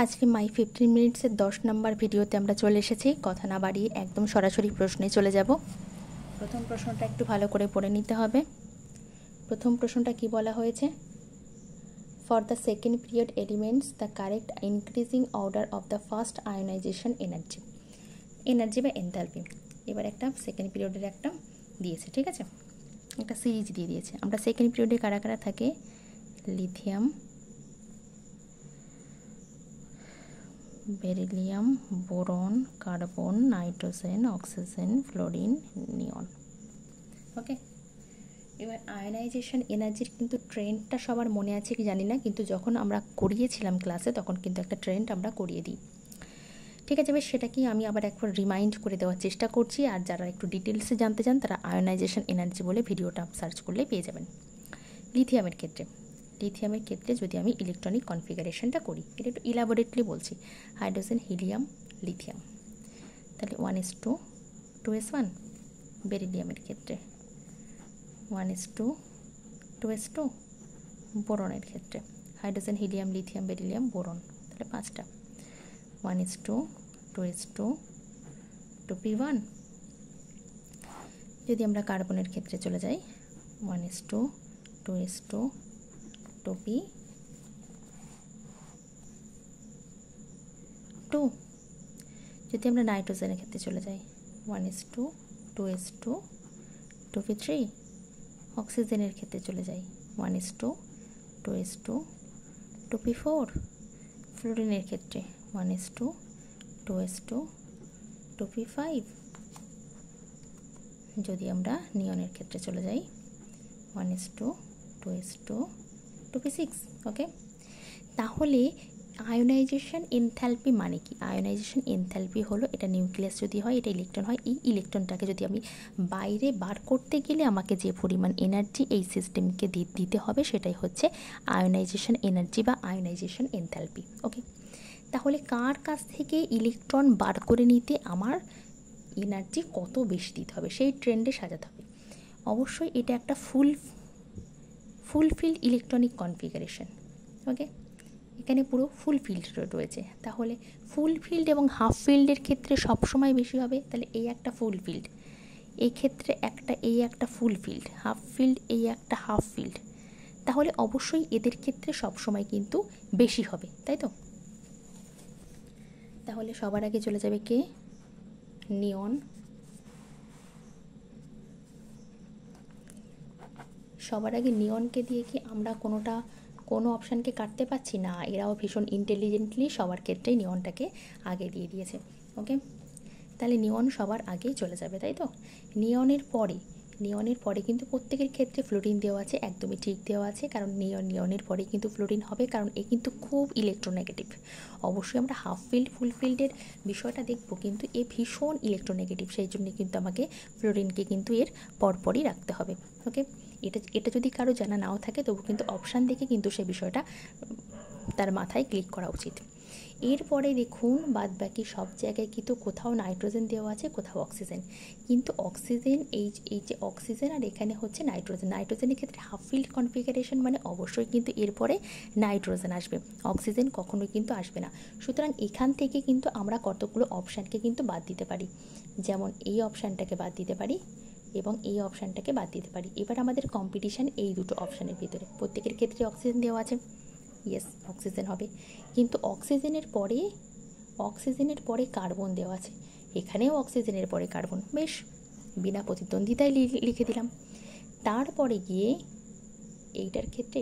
আজকে মাই 15 মিনিটসের 10 নম্বর ভিডিওতে আমরা চলে এসেছি। কথা না বাড়িয়ে একদম সরাসরি প্রশ্নে চলে যাব। প্রথম প্রশ্নটা একটু ভালো করে পড়ে নিতে হবে। প্রথম প্রশ্নটা কি বলা হয়েছে? For the second period elements the correct increasing order of the first ionisation energy বা এনথালপি। এবার একটা সেকেন্ড পিরিয়ডের একটা দিয়েছে, ঠিক আছে, একটা সিরিজ দিয়ে দিয়েছে। আমরা সেকেন্ড পিরিয়ডে কারা কারা থাকে? Lithium, beryllium, boron, carbon, nitrogen, oxygen, fluorine, neon. Okay, এবার আয়নাইজেশন এনার্জির কিন্তু ট্রেন্ডটা সবার মনে আছে কি জানি না, কিন্তু যখন আমরা করিয়েছিলাম ক্লাসে তখন কিন্তু একটা ট্রেন্ড আমরা করিয়ে দিই। ঠিক আছে, বেশ সেটা কি আমি আবার একবার রিমাইন্ড করে দেওয়ার চেষ্টা করছি। আর যারা একটু ডিটেলসে জানতে চান তারা আয়নাইজেশন এনার্জি বলে ভিডিওটা সার্চ করলে পেয়ে যাবেন। লিথিয়ামের ক্ষেত্রে যদি আমি ইলেকট্রনিক কনফিগারেশনটা করি, এটা একটু ইলাবোরেটলি বলছি। হাইড্রোজেন, হিলিয়াম, লিথিয়াম, তাহলে 1:2:1। বেরিলিয়ামের ক্ষেত্রে 1:2:2। বোরনের ক্ষেত্রে hydrogen, helium, lithium, beryllium, boron, তাহলে 5টা 1:2:2p1। যদি আমরা কার্বনের ক্ষেত্রে চলে যাই 1:2:2p2। যদি আমরা নাইট্রোজেনের ক্ষেত্রে চলে যাই 1:2:2p3। অক্সিজেনের ক্ষেত্রে চলে যাই 1:2:2p4। ফ্লোরিনের ক্ষেত্রে 1:2:2p5। যদি আমরা নিয়নের ক্ষেত্রে চলে যাই 1:2:2p6। ওকে, তাহলে আয়োনাইজেশন এনথালপি মানে কি? আয়োনাইজেশন এনথালপি হলো, এটা নিউক্লিয়াস যদি হয়, এটা ইলেকট্রন হয়। এই ইলেকট্রনটাকে যদি আমি বাইরে বার করতে গেলে আমাকে যে পরিমাণ এনার্জি এই সিস্টেমকে দিতে হবে সেটাই হচ্ছে আয়োনাইজেশন এনার্জি বা আয়োনাইজেশন এনথালপি। ওকে, তাহলে কার কাছ থেকে ইলেকট্রন বার করে নিতে আমার এনার্জি কত বেশি দিতে হবে সেই ট্রেন্ডে সাজাতে হবে। অবশ্যই এটা একটা ফুলফিল্ড ইলেকট্রনিক কনফিগারেশন। ওকে, এখানে পুরো ফুলফিল্ড রয়েছে। তাহলে ফুলফিল্ড এবং হাফ ফিল্ডের ক্ষেত্রে সবসময় বেশি হবে। তাহলে এই একটা ফুলফিল্ড, এই ক্ষেত্রে এই একটা ফুলফিল্ড, হাফ ফিল্ড, এই একটা হাফ ফিল্ড, তাহলে অবশ্যই এদের ক্ষেত্রে সবসময় কিন্তু বেশি হবে, তাই তো? তাহলে সবার আগে চলে যাবে কে? নিয়ন। সবার আগে নিয়নকে দিয়ে কি আমরা কোনো অপশানকে কাটতে পারছি না? এরাও ভীষণ ইন্টেলিজেন্টলি সবার ক্ষেত্রেই নিয়নটাকে আগে দিয়ে দিয়েছে। ওকে, তাহলে নিয়ন সবার আগেই চলে যাবে, তাই তো? নিয়নের পরে কিন্তু প্রত্যেকের ক্ষেত্রে ফ্লোরিন দেওয়া আছে, একদমই ঠিক দেওয়া আছে, কারণ নিয়নের পরে কিন্তু ফ্লোরিন হবে, কারণ এ কিন্তু খুব ইলেকট্রোনেগেটিভ। অবশ্যই আমরা হাফ ফিল্ড ফুল ফিল্ডের বিষয়টা দেখব, কিন্তু এ ভীষণ ইলেকট্রোনেগেটিভ, সেই জন্য কিন্তু আমাকে ফ্লোরিনকে কিন্তু এর পরপরই রাখতে হবে। ওকে, এটা যদি কারো জানা নাও থাকে তবু কিন্তু অপশান দেখে কিন্তু সেই বিষয়টা তার মাথায় ক্লিক করা উচিত। এরপরে দেখুন বাদ বাকি সব জায়গায় কিন্তু কোথাও নাইট্রোজেন দেওয়া আছে, কোথাও অক্সিজেন। কিন্তু অক্সিজেন এই যে অক্সিজেন আর এখানে হচ্ছে নাইট্রোজেনের ক্ষেত্রে হাফ ফিল্ড কনফিগারেশন মানে অবশ্যই কিন্তু এরপরে নাইট্রোজেন আসবে, অক্সিজেন কখনোই কিন্তু আসবে না। সুতরাং এখান থেকে কিন্তু আমরা কতগুলো অপশানকে কিন্তু বাদ দিতে পারি, যেমন এই অপশানটাকে বাদ দিতে পারি এবং এই অপশানটাকে বাদ দিতে পারি। এবার আমাদের কম্পিটিশান এই দুটো অপশানের ভিতরে। প্রত্যেকের ক্ষেত্রে অক্সিজেন দেওয়া আছে, ইয়েস অক্সিজেন হবে, কিন্তু অক্সিজেনের পরে কার্বন দেওয়া আছে, এখানেও অক্সিজেনের পরে কার্বন, বেশ বিনা প্রতিদ্বন্দ্বিতায় লিখে দিলাম। তারপরে গিয়ে এইটার ক্ষেত্রে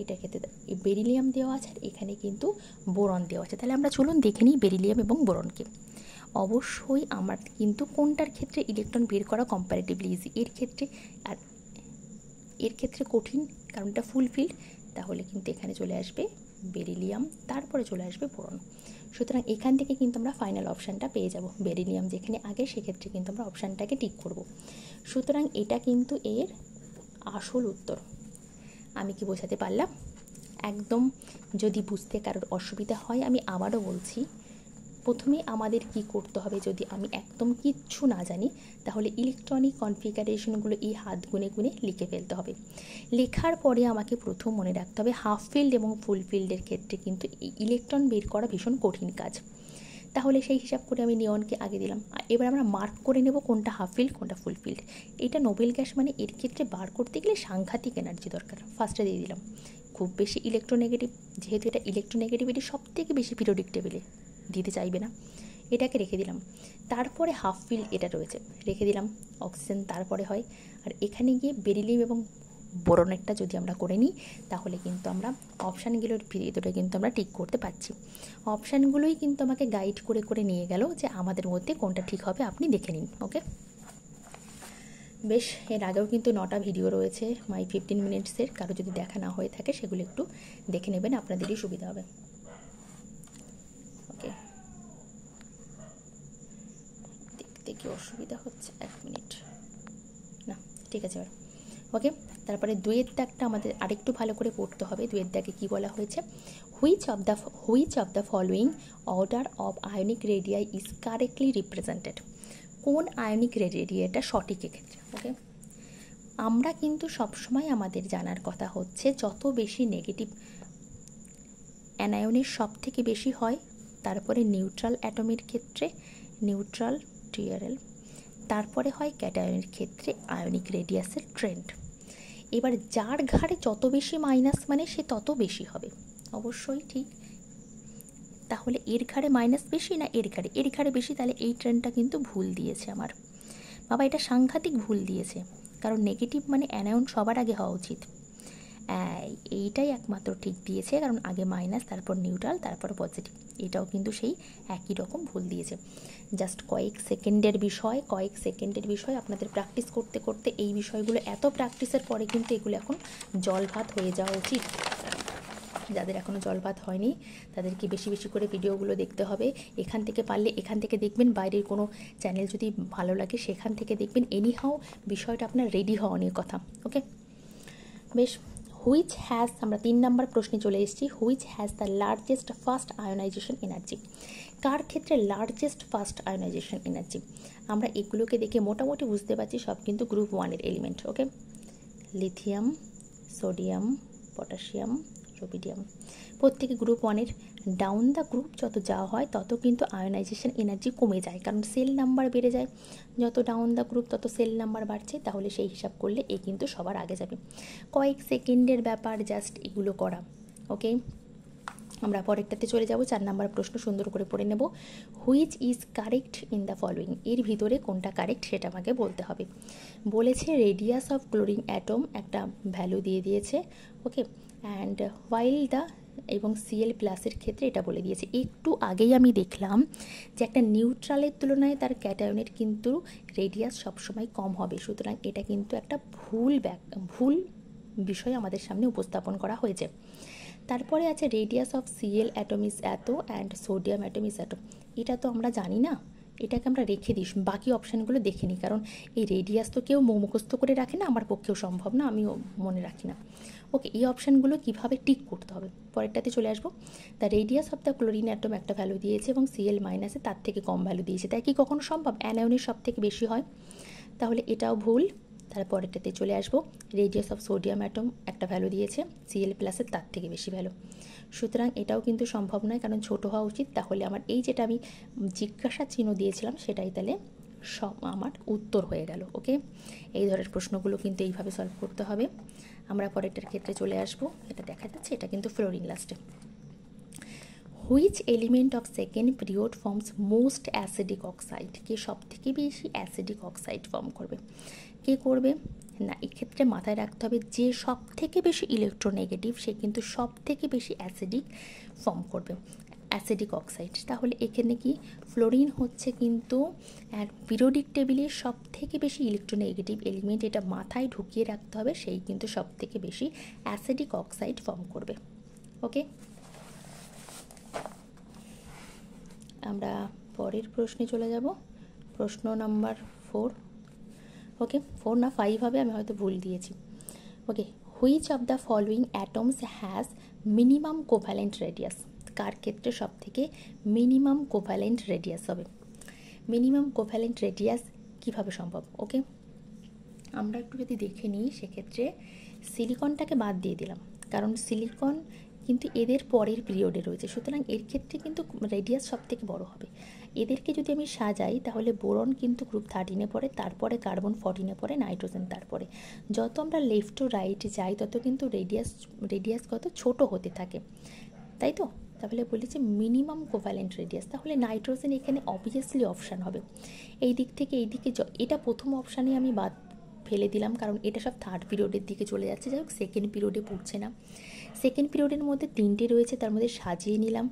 বেরিলিয়াম দেওয়া আছে, আর এখানে কিন্তু বোরন দেওয়া আছে। তাহলে আমরা চলুন দেখে নিই বেরিলিয়াম এবং বোরনকে। অবশ্যই আমার কিন্তু কোনটার ক্ষেত্রে ইলেকট্রন বের করা কম্প্যারেটিভলি ইজি, এর ক্ষেত্রে কঠিন, কারণ এটা ফুলফিল্ড। তাহলে কিন্তু এখানে চলে আসবে বেরিলিয়াম, তারপরে চলে আসবে বোরন। সুতরাং এখান থেকে কিন্তু আমরা ফাইনাল অপশানটা পেয়ে যাব। বেরিলিয়াম যেখানে আগে, সেক্ষেত্রে কিন্তু আমরা অপশানটাকে টিক করব। সুতরাং এটা কিন্তু এর আসল উত্তর। আমি কি বোঝাতে পারলাম? একদম যদি বুঝতে কারোর অসুবিধা হয় আমি আবারও বলছি, প্রথমে আমাদের কি করতে হবে, যদি আমি একদম কিচ্ছু না জানি তাহলে ইলেকট্রনিক কনফিগারেশনগুলো এই হাত গুনে গুনে লিখে ফেলতে হবে। লেখার পরে আমাকে প্রথম মনে রাখতে হবে হাফ ফিল্ড এবং ফুল ফিল্ডের ক্ষেত্রে কিন্তু ইলেকট্রন বের করা ভীষণ কঠিন কাজ। তাহলে সেই হিসাব করে আমি নিয়নকে আগে দিলাম। এবার আমরা মার্ক করে নেব কোনটা হাফ ফিল্ড কোনটা ফুল ফিল্ড। এটা নোবেল গ্যাস মানে এর ক্ষেত্রে বার করতে গেলে সাংঘাতিক এনার্জি দরকার। ফার্স্টে দিয়ে দিলাম খুব বেশি ইলেকট্রোনেগেটিভ, যেহেতু এটা ইলেকট্রোনেগেটিভিটি সব থেকে বেশি পিরিয়ডিক টেবিলে দিতে চাইবে না, এটাকে রেখে দিলাম। তারপরে হাফ ফিল্ড এটা রয়েছে, রেখে দিলাম। অক্সিজেন তারপরে হয়। আর এখানে গিয়ে বেরিলিয়াম এবং বোরনেরটা যদি আমরা করে নিই তাহলে কিন্তু আমরা অপশানগুলোর ভিতরে কিন্তু আমরা ঠিক করতে পারছি। অপশানগুলোই কিন্তু আমাকে গাইড করে করে নিয়ে গেল যে আমাদের মধ্যে কোনটা ঠিক হবে, আপনি দেখে নিন। ওকে, বেশ, এর আগেও কিন্তু 9টা ভিডিও রয়েছে মাই 15 মিনিটসের, কারো যদি দেখা না হয়ে থাকে সেগুলো একটু দেখে নেবেন, আপনাদেরই সুবিধা হবে। ওকে, দেখতে কি অসুবিধা হচ্ছে, 1 মিনিট না, ঠিক আছে। ওকে, তারপরে দুয়ের দাগটা আমাদের আরেকটু ভালো করে পড়তে হবে। দুয়ের দাগে কী বলা হয়েছে, which of the following order of ionic radii is correctly represented. কোন আয়নিক রেডিয়াটা সঠিক এক্ষেত্রে। ওকে, আমরা কিন্তু সবসময় আমাদের জানার কথা হচ্ছে যত বেশি নেগেটিভ অ্যানায়নের সব থেকে বেশি হয়, তারপরে নিউট্রাল অ্যাটমের ক্ষেত্রে নিউট্রাল টিআরএল, তারপরে হয় ক্যাটায়নের ক্ষেত্রে আয়নিক রেডিয়াসের ট্রেন্ড। এবার যার ঘাড়ে যত বেশি মাইনাস মানে সে তত বেশি হবে, অবশ্যই ঠিক। তাহলে এর ঘাড়ে মাইনাস বেশি না এর ঘাড়ে বেশি, তাহলে এই ট্রেন্ডটা কিন্তু ভুল দিয়েছে আমার বাবা, এটা সাংঘাতিক ভুল দিয়েছে। কারণ নেগেটিভ মানে অ্যানায়ন সবার আগে হওয়া উচিত, এইটাই একমাত্র ঠিক দিয়েছে, কারণ আগে মাইনাস তারপর নিউট্রাল তারপর পজিটিভ। এটাও কিন্তু সেই একই রকম ভুল দিয়েছে। জাস্ট কয়েক সেকেন্ডের বিষয় আপনাদের প্র্যাকটিস করতে করতে এই বিষয়গুলো এত প্র্যাকটিসের পরে কিন্তু এগুলো এখন জলভাত হয়ে যাওয়া উচিত। যাদের এখনও জলভাত হয়নি তাদেরকে বেশি বেশি করে ভিডিওগুলো দেখতে হবে। এখান থেকে পারলে এখান থেকে দেখবেন, বাইরের কোনো চ্যানেল যদি ভালো লাগে সেখান থেকে দেখবেন। এনিহাও বিষয়টা আপনার রেডি হওয়া নিয়ে কথা। ওকে, বেশ, হুইচ হ্যাজ, আমরা 3 নম্বর প্রশ্নে চলে এসেছি। Which has the largest first ionisation energy. কার ক্ষেত্রে লার্জেস্ট ফার্স্ট আয়োনাইজেশন এনার্জি, আমরা এগুলোকে দেখে মোটামুটি বুঝতে পারছি সব কিন্তু গ্রুপ 1-এর এলিমেন্ট। ওকে, লিথিয়াম, সোডিয়াম, পটাশিয়াম, রুবিডিয়াম, প্রত্যেকে গ্রুপ 1-এর। ডাউন দ্য গ্রুপ যত যাওয়া হয় তত কিন্তু আয়োনাইজেশন এনার্জি কমে যায়, কারণ সেল নাম্বার বেড়ে যায়। যত ডাউন দ্য গ্রুপ তত সেল নাম্বার বাড়ছে, তাহলে সেই হিসাব করলে এ কিন্তু সবার আগে যাবে। কয়েক সেকেন্ডের ব্যাপার জাস্ট এগুলো করা। ওকে, আমরা পরেরটাতে চলে যাব। 4 নম্বর প্রশ্ন সুন্দর করে পড়ে নেব। Which is correct in the following, এর ভিতরে কোনটা কারেক্ট সেটা আমাকে বলতে হবে। বলেছে রেডিয়াস অফ ক্লোরিন অ্যাটম একটা ভ্যালু দিয়ে দিয়েছে। ওকে, অ্যান্ড হোয়াইল দ্য এবং সিএল প্লাসের ক্ষেত্রে এটা বলে দিয়েছে। একটু আগেই আমি দেখলাম যে একটা নিউট্রালের তুলনায় তার ক্যাটায়নের কিন্তু রেডিয়াস সবসময় কম হবে, সুতরাং এটা কিন্তু একটা ভুল বিষয় আমাদের সামনে উপস্থাপন করা হয়েছে। তারপরে আছে radius of CL atom is এত অ্যান্ড সোডিয়াম অ্যাটম ইজ এত। এটা তো আমরা জানি না, এটাকে আমরা রেখে দিই, বাকি অপশানগুলো দেখে নিই, কারণ এই রেডিয়াস তো কেউ মুখস্থ করে রাখে না, আমার পক্ষেও সম্ভব না, আমিও মনে রাখি না। ওকে, এই অপশানগুলো কীভাবে টিক করতে হবে পরেরটাতে চলে আসবো। The radius of the chlorine atom একটা ভ্যালু দিয়েছে এবং সিএল মাইনাসে তার থেকে কম ভ্যালু দিয়েছে, তাই কি কখনো সম্ভব? অ্যানায়নের সব থেকে বেশি হয়, তাহলে এটাও ভুল। তারপরেরটাতে চলে আসবো। রেডিয়াস অফ সোডিয়াম অ্যাটম একটা ভ্যালু দিয়েছে, সিএল প্লাসের তার থেকে বেশি ভ্যালু, সুতরাং এটাও কিন্তু সম্ভব নয়, কারণ ছোট হওয়া উচিত। তাহলে আমার এই যেটা আমি জিজ্ঞাসা চিহ্ন দিয়েছিলাম সেটাই তাহলে আমার উত্তর হয়ে গেল। ওকে, এই ধরনের প্রশ্নগুলো কিন্তু এইভাবে সলভ করতে হবে। আমরা পরেরটার ক্ষেত্রে চলে আসবো। এটা দেখা যাচ্ছে, এটা কিন্তু ফ্লোরিন লাস্টে। Which element of second period forms most acidic oxide, কে সব থেকে বেশি অ্যাসিডিক অক্সাইড ফর্ম করবে? কে করবে না, এক্ষেত্রে মাথায় রাখতে হবে যে সব থেকে বেশি ইলেকট্রোনেগেটিভ সে কিন্তু সব থেকে বেশি অ্যাসিডিক ফর্ম করবে, অ্যাসিডিক অক্সাইড। তাহলে এখানে কি ফ্লোরিন হচ্ছে কিন্তু পিরিয়ডিক টেবিলের সব থেকে বেশি ইলেকট্রোনেগেটিভ এলিমেন্ট, এটা মাথায় ঢুকিয়ে রাখতে হবে, সেই কিন্তু সব থেকে বেশি অ্যাসিডিক অক্সাইড ফর্ম করবে। ওকে, আমরা পরের প্রশ্নে চলে যাব। প্রশ্ন নাম্বার 4। ওকে, 4 না 5 হবে, আমি হয়তো ভুল দিয়েছি। Okay, which of the following atoms has minimum covalent radius, কার ক্ষেত্রে সব থেকে মিনিমাম কোভ্যালেন্ট রেডিয়াস হবে। মিনিমাম কোভ্যালেন্ট রেডিয়াস কীভাবে সম্ভব? ওকে, আমরা একটু যদি দেখে নিই, সেক্ষেত্রে সিলিকনটাকে বাদ দিয়ে দিলাম, কারণ সিলিকন কিন্তু এদের পরের পিরিয়ডে রয়েছে, সুতরাং এর ক্ষেত্রে কিন্তু রেডিয়াস সব থেকে বড় হবে। এদেরকে যদি আমি সাজাই, তাহলে বোরন কিন্তু গ্রুপ 13-এ পড়ে, তারপরে কার্বন 14-এ পড়ে, নাইট্রোজেন তারপরে। যত আমরা লেফট টু রাইট যাই, তত কিন্তু রেডিয়াস কত ছোট হতে থাকে, তাই তো? তাহলে বলেছি মিনিমাম কোভ্যালেন্ট রেডিয়াস, তাহলে নাইট্রোজেন এখানে অবভিয়াসলি অপশান হবে। এই দিক থেকে এই দিকে এটা প্রথম অপশানে আমি বাদ ফেলে দিলাম, কারণ এটা সব থার্ড পিরিয়ডের দিকে চলে যাচ্ছে। যাই হোক, সেকেন্ড পিরিয়ডে পড়ছে না। সেকেন্ড পিরিয়ডের মধ্যে 3টে রয়েছে, তার মধ্যে সাজিয়ে নিলাম।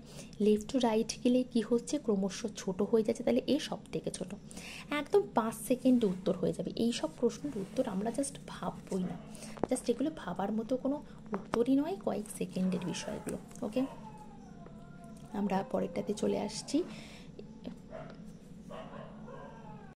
লেফট টু রাইট গেলে কী হচ্ছে, ক্রমশ ছোট হয়ে যাচ্ছে, তাহলে এ সব থেকে ছোট। একদম 5 সেকেন্ডে উত্তর হয়ে যাবে। এই সব প্রশ্নের উত্তর আমরা জাস্ট ভাববই না, জাস্ট এগুলো ভাবার মতো কোনো উত্তরই নয়, কয়েক সেকেন্ডের বিষয়গুলো। ওকে, আমরা পরেরটাতে চলে আসছি।